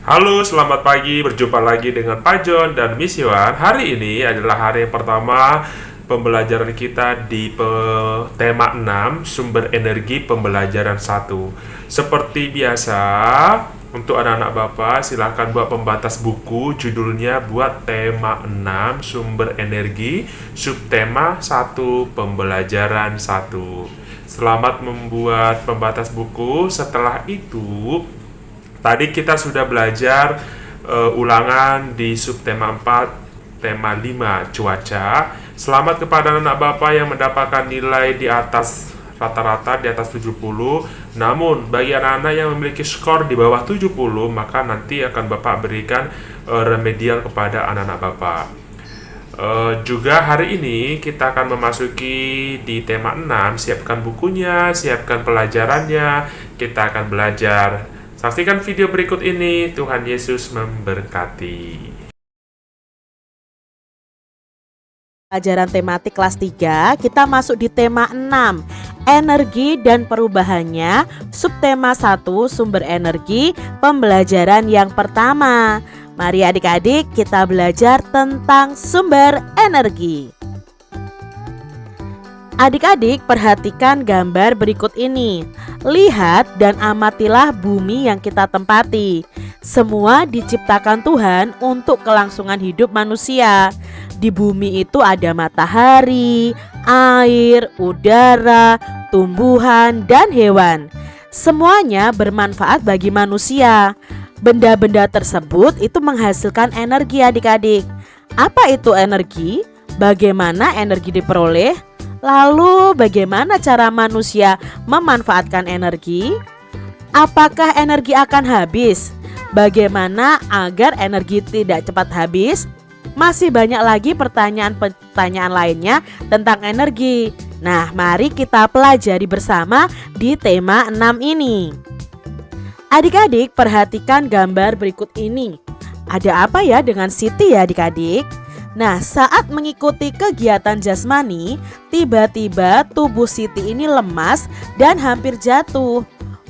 Halo, selamat pagi. Berjumpa lagi dengan Pak John dan Miss Yohan. Hari ini adalah hari yang pertama pembelajaran kita di tema 6, sumber energi pembelajaran 1. Seperti biasa, untuk anak-anak Bapak, silahkan buat pembatas buku. Judulnya buat tema 6, sumber energi, subtema 1, pembelajaran 1. Selamat membuat pembatas buku. Setelah itu, tadi kita sudah belajar ulangan di subtema 4, tema 5, cuaca. Selamat kepada anak Bapak yang mendapatkan nilai di atas rata-rata, di atas 70. Namun, bagi anak-anak yang memiliki skor di bawah 70, maka nanti akan Bapak berikan remedial kepada anak-anak Bapak. Juga hari ini kita akan memasuki di tema 6. Siapkan bukunya, siapkan pelajarannya. Kita akan belajar. Saksikan video berikut ini. Tuhan Yesus memberkati. Pelajaran tematik kelas 3, kita masuk di tema 6, energi dan perubahannya, subtema 1, sumber energi, pembelajaran yang pertama. Mari adik-adik kita belajar tentang sumber energi. Adik-adik perhatikan gambar berikut ini. Lihat dan amatilah bumi yang kita tempati. Semua diciptakan Tuhan untuk kelangsungan hidup manusia. Di bumi itu ada matahari, air, udara, tumbuhan, dan hewan. Semuanya bermanfaat bagi manusia. Benda-benda tersebut itu menghasilkan energi adik-adik. Apa itu energi? Bagaimana energi diperoleh? Lalu bagaimana cara manusia memanfaatkan energi? Apakah energi akan habis? Bagaimana agar energi tidak cepat habis? Masih banyak lagi pertanyaan-pertanyaan lainnya tentang energi. Nah, mari kita pelajari bersama di tema 6 ini. Adik-adik perhatikan gambar berikut ini. Ada apa ya dengan Siti ya adik-adik? Nah, saat mengikuti kegiatan jasmani, tiba-tiba tubuh Siti ini lemas dan hampir jatuh.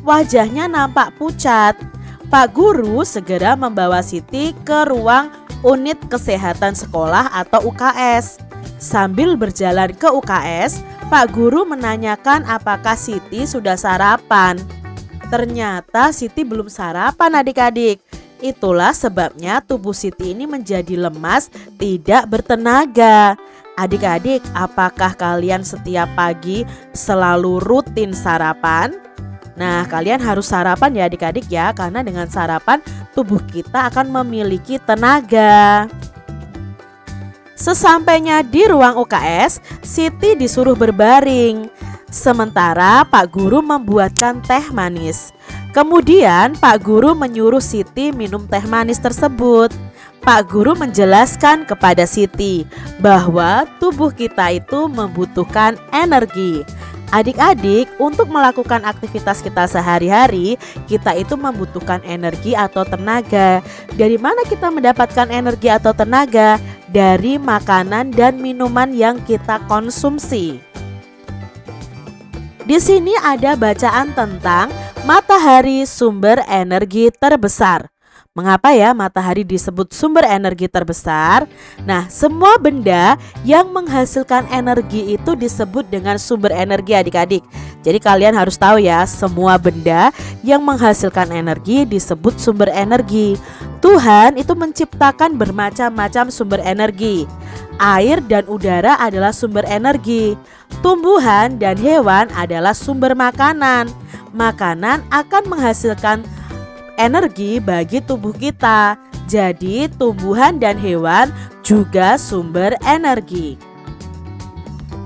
Wajahnya nampak pucat. Pak Guru segera membawa Siti ke ruang unit kesehatan sekolah atau UKS. Sambil berjalan ke UKS, Pak Guru menanyakan apakah Siti sudah sarapan. Ternyata Siti belum sarapan adik-adik. Itulah sebabnya tubuh Siti ini menjadi lemas, tidak bertenaga. Adik-adik, apakah kalian setiap pagi selalu rutin sarapan? Nah, kalian harus sarapan ya adik-adik ya, karena dengan sarapan tubuh kita akan memiliki tenaga. Sesampainya di ruang UKS, Siti disuruh berbaring. Sementara Pak Guru membuatkan teh manis. Kemudian Pak Guru menyuruh Siti minum teh manis tersebut. Pak Guru menjelaskan kepada Siti bahwa tubuh kita itu membutuhkan energi. Adik-adik, untuk melakukan aktivitas kita sehari-hari, kita itu membutuhkan energi atau tenaga. Dari mana kita mendapatkan energi atau tenaga? Dari makanan dan minuman yang kita konsumsi. Di sini ada bacaan tentang matahari sumber energi terbesar. Mengapa ya matahari disebut sumber energi terbesar? Nah, semua benda yang menghasilkan energi itu disebut dengan sumber energi adik-adik. Jadi kalian harus tahu ya, semua benda yang menghasilkan energi disebut sumber energi. Tuhan itu menciptakan bermacam-macam sumber energi. Air dan udara adalah sumber energi. Tumbuhan dan hewan adalah sumber makanan. Makanan akan menghasilkan energi bagi tubuh kita. Jadi tumbuhan dan hewan juga sumber energi.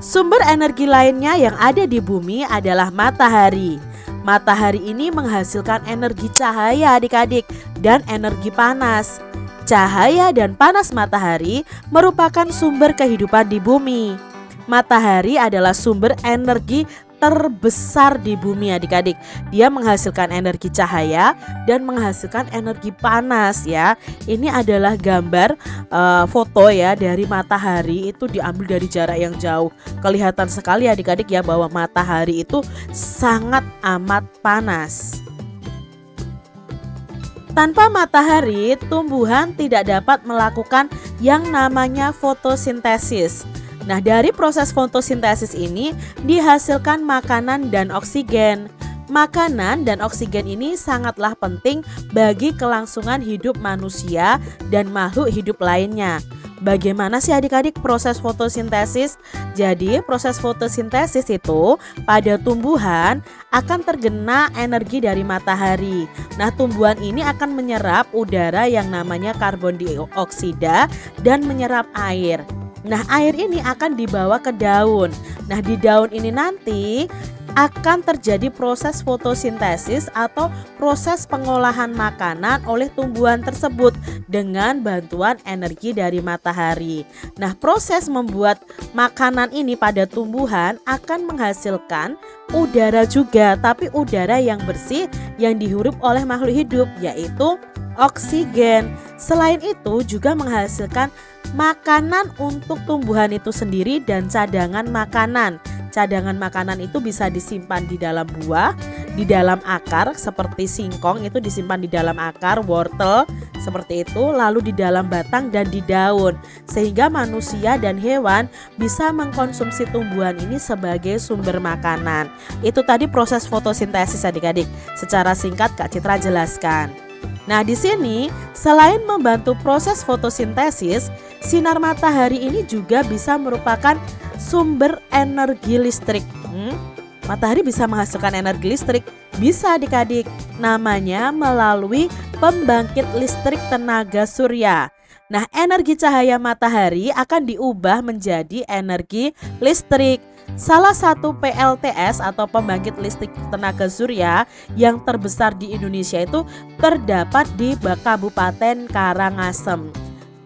Sumber energi lainnya yang ada di bumi adalah matahari. Matahari ini menghasilkan energi cahaya adik-adik dan energi panas. Cahaya dan panas matahari merupakan sumber kehidupan di bumi. Matahari adalah sumber energi terbesar di bumi adik-adik. Dia menghasilkan energi cahaya dan menghasilkan energi panas ya. Ini adalah gambar foto ya dari matahari, itu diambil dari jarak yang jauh. Kelihatan sekali adik-adik ya bahwa matahari itu sangat amat panas. Tanpa matahari, tumbuhan tidak dapat melakukan yang namanya fotosintesis. Nah, dari proses fotosintesis ini dihasilkan makanan dan oksigen. Makanan dan oksigen ini sangatlah penting bagi kelangsungan hidup manusia dan makhluk hidup lainnya. Bagaimana sih adik-adik proses fotosintesis? Jadi proses fotosintesis itu pada tumbuhan akan terkena energi dari matahari. Nah, tumbuhan ini akan menyerap udara yang namanya karbon dioksida dan menyerap air. Nah, air ini akan dibawa ke daun. Nah, di daun ini nanti akan terjadi proses fotosintesis atau proses pengolahan makanan oleh tumbuhan tersebut dengan bantuan energi dari matahari. Nah, proses membuat makanan ini pada tumbuhan akan menghasilkan udara juga, tapi udara yang bersih yang dihirup oleh makhluk hidup, yaitu oksigen. Selain itu juga menghasilkan makanan untuk tumbuhan itu sendiri dan cadangan makanan. Cadangan makanan itu bisa disimpan di dalam buah, di dalam akar seperti singkong itu disimpan di dalam akar, wortel seperti itu, lalu di dalam batang dan di daun. Sehingga manusia dan hewan bisa mengkonsumsi tumbuhan ini sebagai sumber makanan. Itu tadi proses fotosintesis adik-adik. Secara singkat Kak Citra jelaskan. Nah, di sini selain membantu proses fotosintesis, sinar matahari ini juga bisa merupakan sumber energi listrik. Matahari bisa menghasilkan energi listrik, bisa adik-adik. Namanya melalui pembangkit listrik tenaga surya. Nah, energi cahaya matahari akan diubah menjadi energi listrik. Salah satu PLTS atau pembangkit listrik tenaga surya yang terbesar di Indonesia itu terdapat di Kabupaten Karangasem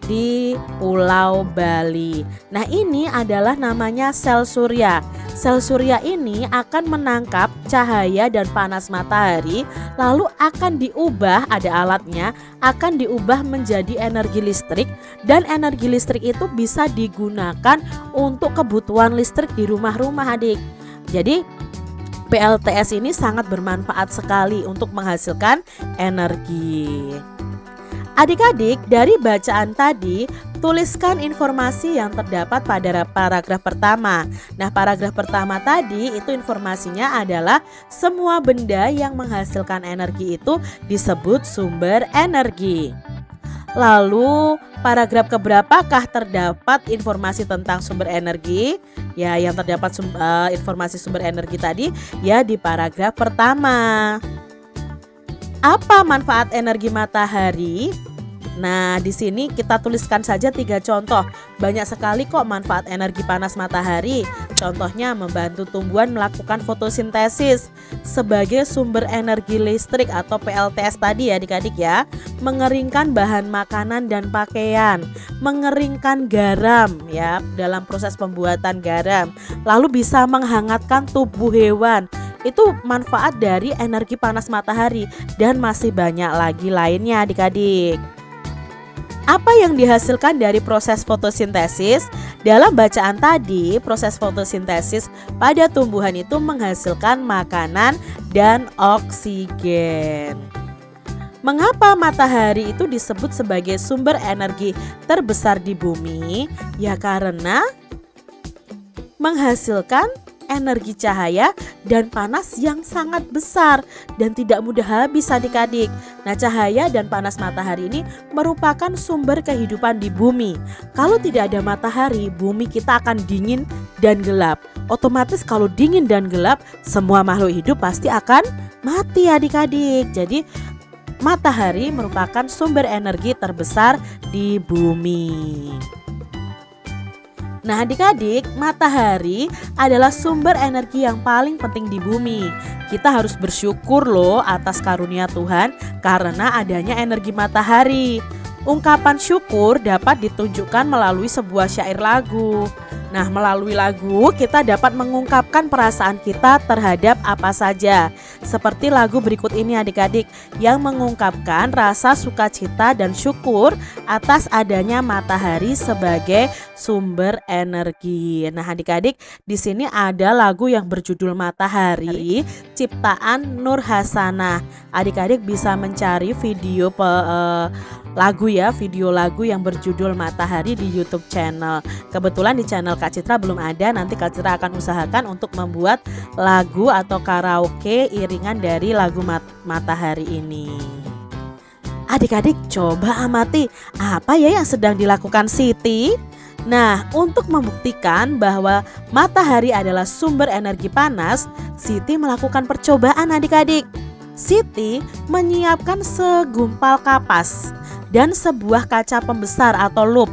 di Pulau Bali. Nah, ini adalah namanya sel surya. Sel surya ini akan menangkap cahaya dan panas matahari, lalu akan diubah, ada alatnya, akan diubah menjadi energi listrik, dan energi listrik itu bisa digunakan untuk kebutuhan listrik di rumah-rumah adik. Jadi PLTS ini sangat bermanfaat sekali untuk menghasilkan energi. Adik-adik, dari bacaan tadi, tuliskan informasi yang terdapat pada paragraf pertama. Nah, paragraf pertama tadi itu informasinya adalah semua benda yang menghasilkan energi itu disebut sumber energi. Lalu, paragraf keberapakah terdapat informasi tentang sumber energi? Ya, yang terdapat informasi sumber energi tadi ya di paragraf pertama. Apa manfaat energi matahari? Nah, di sini kita tuliskan saja 3 contoh. Banyak sekali kok manfaat energi panas matahari. Contohnya membantu tumbuhan melakukan fotosintesis sebagai sumber energi listrik atau PLTS tadi ya adik-adik ya. Mengeringkan bahan makanan dan pakaian, mengeringkan garam ya dalam proses pembuatan garam. Lalu bisa menghangatkan tubuh hewan. Itu manfaat dari energi panas matahari dan masih banyak lagi lainnya adik-adik. Apa yang dihasilkan dari proses fotosintesis? Dalam bacaan tadi, proses fotosintesis pada tumbuhan itu menghasilkan makanan dan oksigen. Mengapa matahari itu disebut sebagai sumber energi terbesar di bumi? Ya karena menghasilkan energi cahaya dan panas yang sangat besar dan tidak mudah habis adik-adik. Nah, cahaya dan panas matahari ini merupakan sumber kehidupan di bumi. Kalau tidak ada matahari, bumi kita akan dingin dan gelap. Otomatis kalau dingin dan gelap, semua makhluk hidup pasti akan mati adik-adik. Jadi matahari merupakan sumber energi terbesar di bumi. Nah adik-adik, matahari adalah sumber energi yang paling penting di bumi. Kita harus bersyukur loh atas karunia Tuhan karena adanya energi matahari. Ungkapan syukur dapat ditunjukkan melalui sebuah syair lagu. Nah, melalui lagu kita dapat mengungkapkan perasaan kita terhadap apa saja. Seperti lagu berikut ini adik-adik, yang mengungkapkan rasa sukacita dan syukur atas adanya matahari sebagai sumber energi. Nah, adik-adik, di sini ada lagu yang berjudul Matahari, ciptaan Nur Hasanah. Adik-adik bisa mencari video video lagu yang berjudul Matahari di YouTube channel. Kebetulan di channel Kak Citra belum ada, nanti Kak Citra akan usahakan untuk membuat lagu atau karaoke iringan dari lagu Matahari ini. Adik-adik coba amati apa ya yang sedang dilakukan Siti. Nah, untuk membuktikan bahwa matahari adalah sumber energi panas, Siti melakukan percobaan adik-adik. Siti menyiapkan segumpal kapas dan sebuah kaca pembesar atau lup.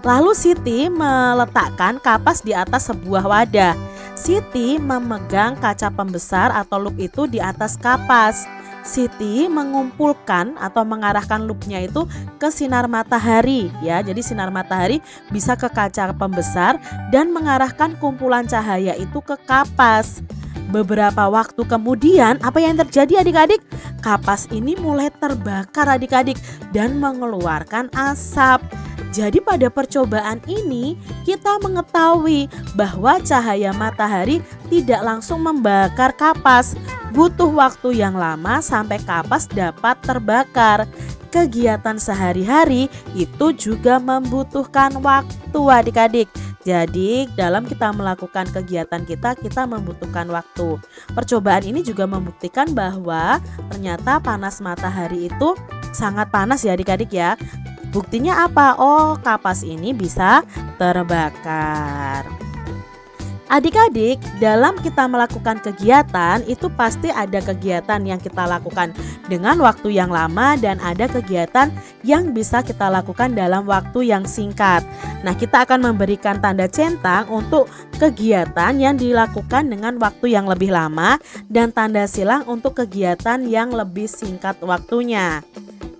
Lalu Siti meletakkan kapas di atas sebuah wadah. Siti memegang kaca pembesar atau lup itu di atas kapas. Siti mengumpulkan atau mengarahkan lupnya itu ke sinar matahari ya. Jadi sinar matahari bisa ke kaca pembesar dan mengarahkan kumpulan cahaya itu ke kapas. Beberapa waktu kemudian apa yang terjadi adik-adik? Kapas ini mulai terbakar adik-adik dan mengeluarkan asap. Jadi pada percobaan ini kita mengetahui bahwa cahaya matahari tidak langsung membakar kapas. Butuh waktu yang lama sampai kapas dapat terbakar. Kegiatan sehari-hari itu juga membutuhkan waktu adik-adik. Jadi dalam kita melakukan kegiatan kita membutuhkan waktu. Percobaan ini juga membuktikan bahwa ternyata panas matahari itu sangat panas ya adik-adik ya. Buktinya apa? Oh, kapas ini bisa terbakar. Adik-adik, dalam kita melakukan kegiatan itu pasti ada kegiatan yang kita lakukan dengan waktu yang lama dan ada kegiatan yang bisa kita lakukan dalam waktu yang singkat. Nah, kita akan memberikan tanda centang untuk kegiatan yang dilakukan dengan waktu yang lebih lama dan tanda silang untuk kegiatan yang lebih singkat waktunya.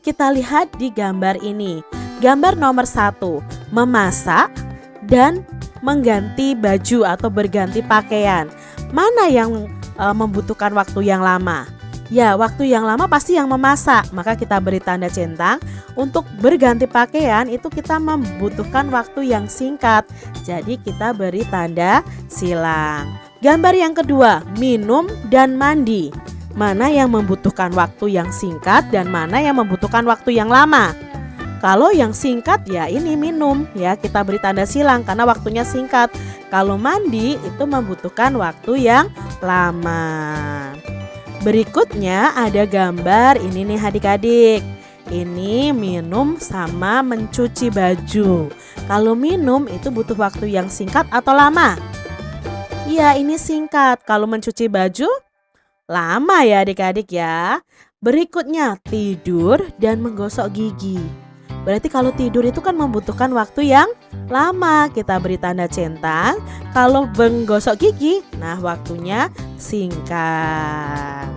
Kita lihat di gambar ini. Gambar nomor 1, memasak dan mengganti baju atau berganti pakaian. Mana yang membutuhkan waktu yang lama? Ya, waktu yang lama pasti yang memasak. Maka kita beri tanda centang. Untuk berganti pakaian itu kita membutuhkan waktu yang singkat. Jadi kita beri tanda silang. Gambar yang kedua, minum dan mandi. Mana yang membutuhkan waktu yang singkat dan mana yang membutuhkan waktu yang lama? Kalau yang singkat ya ini minum ya, kita beri tanda silang karena waktunya singkat. Kalau mandi itu membutuhkan waktu yang lama. Berikutnya ada gambar ini nih adik-adik. Ini minum sama mencuci baju. Kalau minum itu butuh waktu yang singkat atau lama? Ya, ini singkat. Kalau mencuci baju lama ya adik-adik ya. Berikutnya tidur dan menggosok gigi. Berarti kalau tidur itu kan membutuhkan waktu yang lama. Kita beri tanda centang. Kalau menggosok gigi, nah waktunya singkat.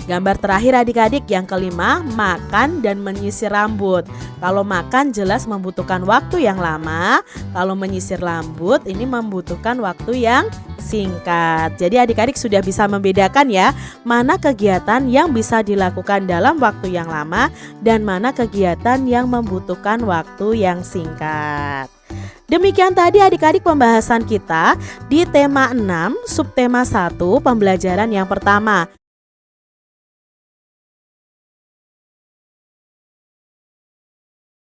Gambar terakhir adik-adik yang kelima, makan dan menyisir rambut. Kalau makan jelas membutuhkan waktu yang lama. Kalau menyisir rambut ini membutuhkan waktu yang singkat. Jadi adik-adik sudah bisa membedakan ya, mana kegiatan yang bisa dilakukan dalam waktu yang lama dan mana kegiatan yang membutuhkan waktu yang singkat. Demikian tadi adik-adik pembahasan kita di tema 6 subtema 1 pembelajaran yang pertama.